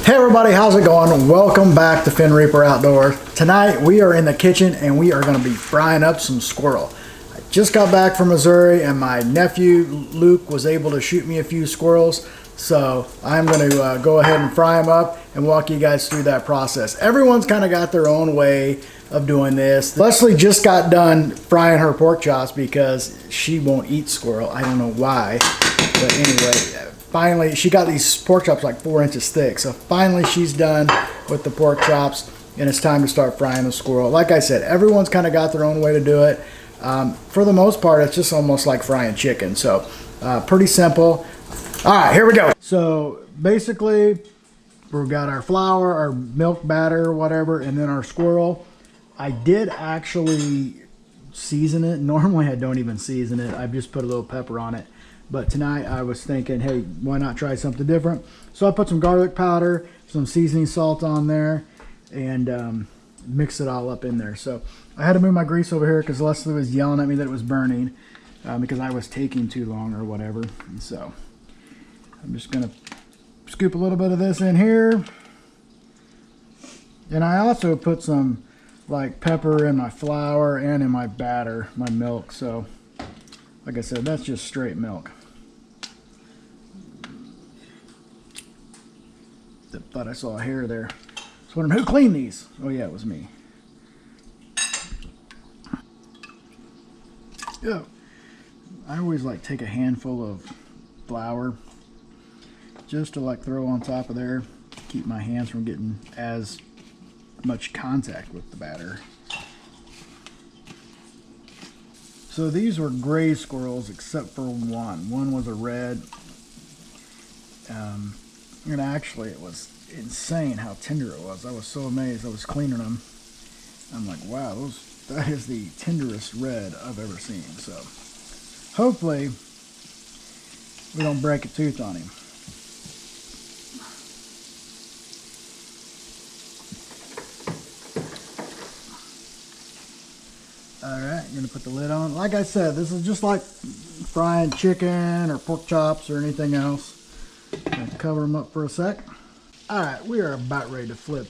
Hey everybody, how's it going? Welcome back to Fin Reaper Outdoors. Tonight we are in the kitchen and we are going to be frying up some squirrel. I just got back from Missouri and my nephew Luke was able to shoot me a few squirrels. So I'm going to go ahead and fry them up and walk you guys through that process. Everyone's kind of got their own way of doing this. Leslie just got done frying her pork chops because she won't eat squirrel. I don't know why, but anyway. Finally, she got these pork chops like 4 inches thick. So finally she's done with the pork chops and it's time to start frying the squirrel. Like I said, everyone's kind of got their own way to do it. For the most part, it's just almost like frying chicken. So pretty simple. All right, here we go. So basically, we've got our flour, our milk batter, whatever, and then our squirrel. I did actually season it. Normally I don't even season it. I've just put a little pepper on it. But tonight I was thinking, hey, why not try something different? So I put some garlic powder, some seasoning salt on there, and mix it all up in there. So I had to move my grease over here because Leslie was yelling at me that it was burning because I was taking too long or whatever. And so I'm just going to scoop a little bit of this in here. And I also put some like pepper in my flour and in my batter, my milk. So like I said, that's just straight milk. Thought I saw a hair there. Just wondering who cleaned these. Oh yeah, it was me. Yeah, I always like take a handful of flour just to like throw on top of there, keep my hands from getting as much contact with the batter. So these were gray squirrels except for one. One was a red. And actually it was insane how tender it was. I was so amazed. I was cleaning them. I'm like, wow, that is the tenderest red I've ever seen. So hopefully we don't break a tooth on him. Alright, I'm going to put the lid on. Like I said, this is just like frying chicken or pork chops or anything else. Going to cover them up for a sec. Alright, we are about ready to flip.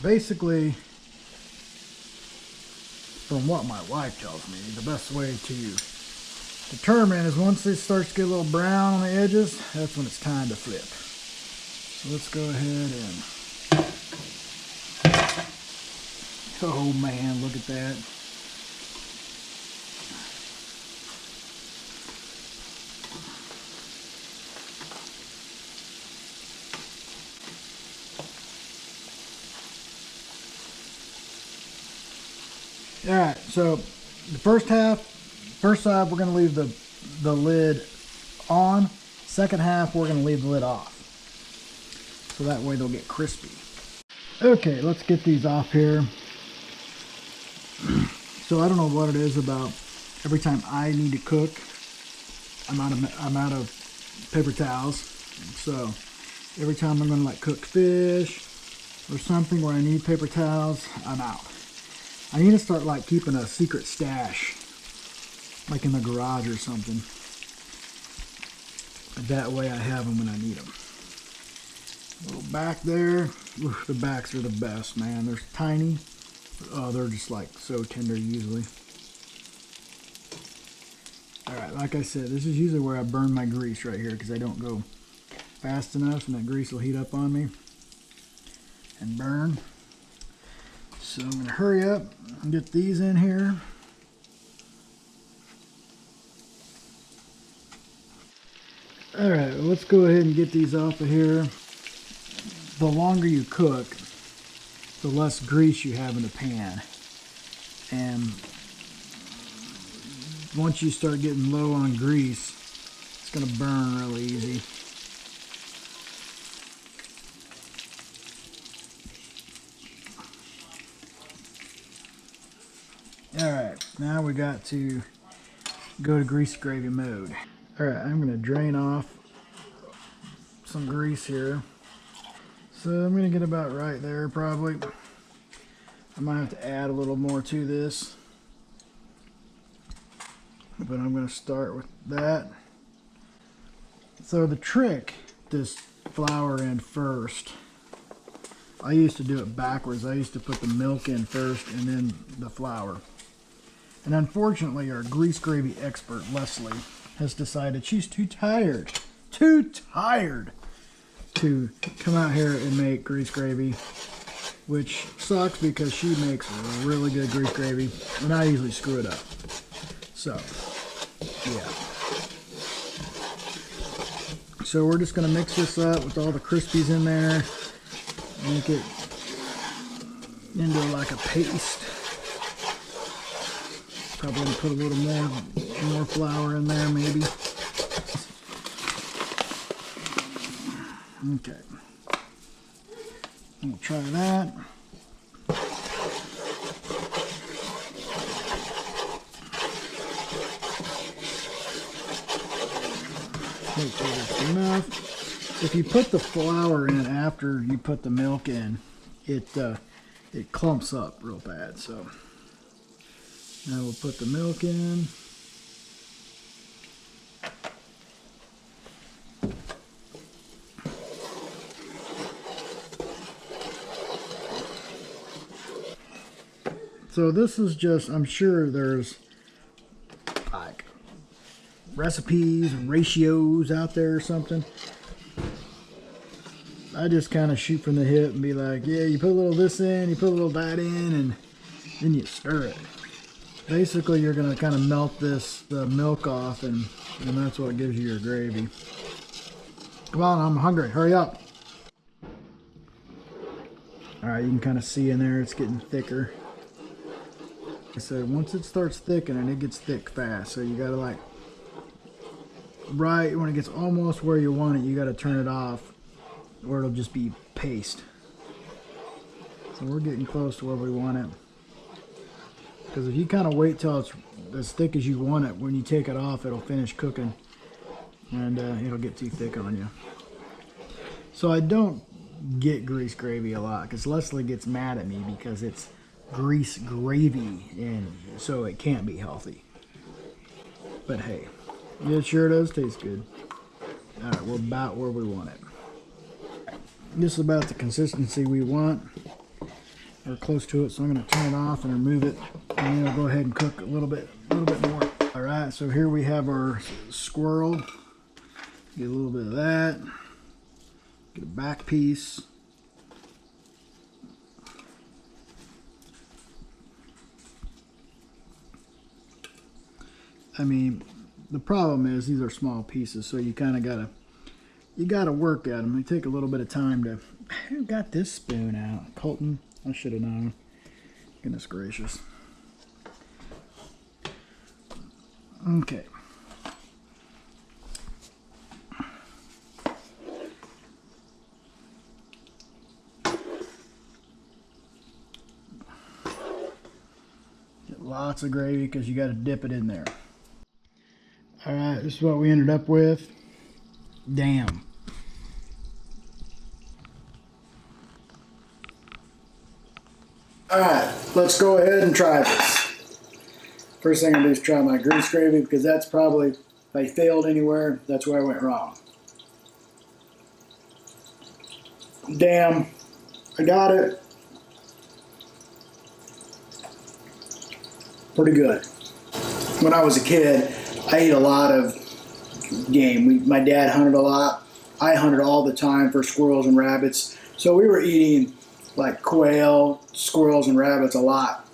Basically, from what my wife tells me, the best way to determine is once it starts to get a little brown on the edges, that's when it's time to flip. So let's go ahead and... Oh man, look at that. Alright, so the first side we're going to leave the lid on. Second half we're going to leave the lid off. So that way they'll get crispy. Okay, let's get these off here. So I don't know what it is about every time I need to cook, I'm out of paper towels. So every time I'm going to like cook fish or something where I need paper towels, I'm out. I need to start like keeping a secret stash, like in the garage or something. That way I have them when I need them. A little back there. Oof, the backs are the best, man. They're tiny. Oh, they're just like so tender usually. Alright, like I said, this is usually where I burn my grease right here because I don't go fast enough and that grease will heat up on me and burn. So I'm going to hurry up and get these in here. Alright, well, let's go ahead and get these off of here. The longer you cook, the less grease you have in the pan. And once you start getting low on grease, it's going to burn really easy. Alright, now we got to go to grease gravy mode. Alright, I'm going to drain off some grease here. So I'm going to get about right there probably. I might have to add a little more to this. But I'm going to start with that. So the trick, this flour in first I used to do it backwards. I used to put the milk in first and then the flour. And unfortunately, our grease gravy expert, Leslie, has decided she's too tired to come out here and make grease gravy, which sucks because she makes really good grease gravy, and I usually screw it up. So, yeah. So we're just going to mix this up with all the crispies in there, make it into like a paste. Probably going to put a little more flour in there, maybe. Okay. We'll try that. Hopefully that's enough. If you put the flour in after you put the milk in, it clumps up real bad. So now we'll put the milk in. So this is just, I'm sure there's like recipes and ratios out there or something. I just kind of shoot from the hip and be like, yeah, you put a little of this in, you put a little of that in, and then you stir it. Basically, you're going to kind of melt the milk off, and that's what gives you your gravy. Come on, I'm hungry. Hurry up. All right, you can kind of see in there it's getting thicker. Like I said, once it starts thickening, it gets thick fast. So you got to like, right when it gets almost where you want it, you got to turn it off, or it'll just be paste. So we're getting close to where we want it. Because if you kind of wait till it's as thick as you want it, when you take it off, it'll finish cooking, and it'll get too thick on you. So I don't get grease gravy a lot, because Leslie gets mad at me because it's grease gravy, and so it can't be healthy. But hey, it sure does taste good. All right, we're about where we want it. This is about the consistency we want, or close to it. So I'm going to turn it off and remove it, and then I'll go ahead and cook a little bit more. All right, so here we have our squirrel. Get a little bit of that. Get a back piece. I mean, the problem is these are small pieces, so you kind of gotta work at them. They take a little bit of time to. Who got this spoon out? Colton? I should have known. Goodness gracious. Okay. Get lots of gravy because you got to dip it in there. All right, this is what we ended up with. Damn. All right, let's go ahead and try this. First thing I'm gonna do is try my grease gravy, because that's probably, if I failed anywhere, that's where I went wrong. Damn, I got it. Pretty good. When I was a kid, I ate a lot of game. My dad hunted a lot. I hunted all the time for squirrels and rabbits. So we were eating like quail, squirrels, and rabbits a lot.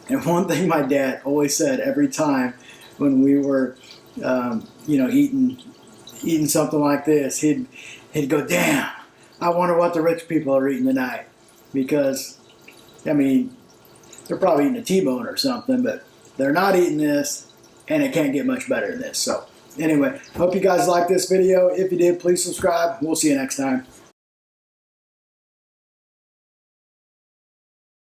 And one thing my dad always said every time when we were, eating something like this, he'd go, "Damn, I wonder what the rich people are eating tonight." Because, I mean, they're probably eating a T-bone or something, but they're not eating this, and it can't get much better than this. So anyway, hope you guys liked this video. If you did, please subscribe. We'll see you next time.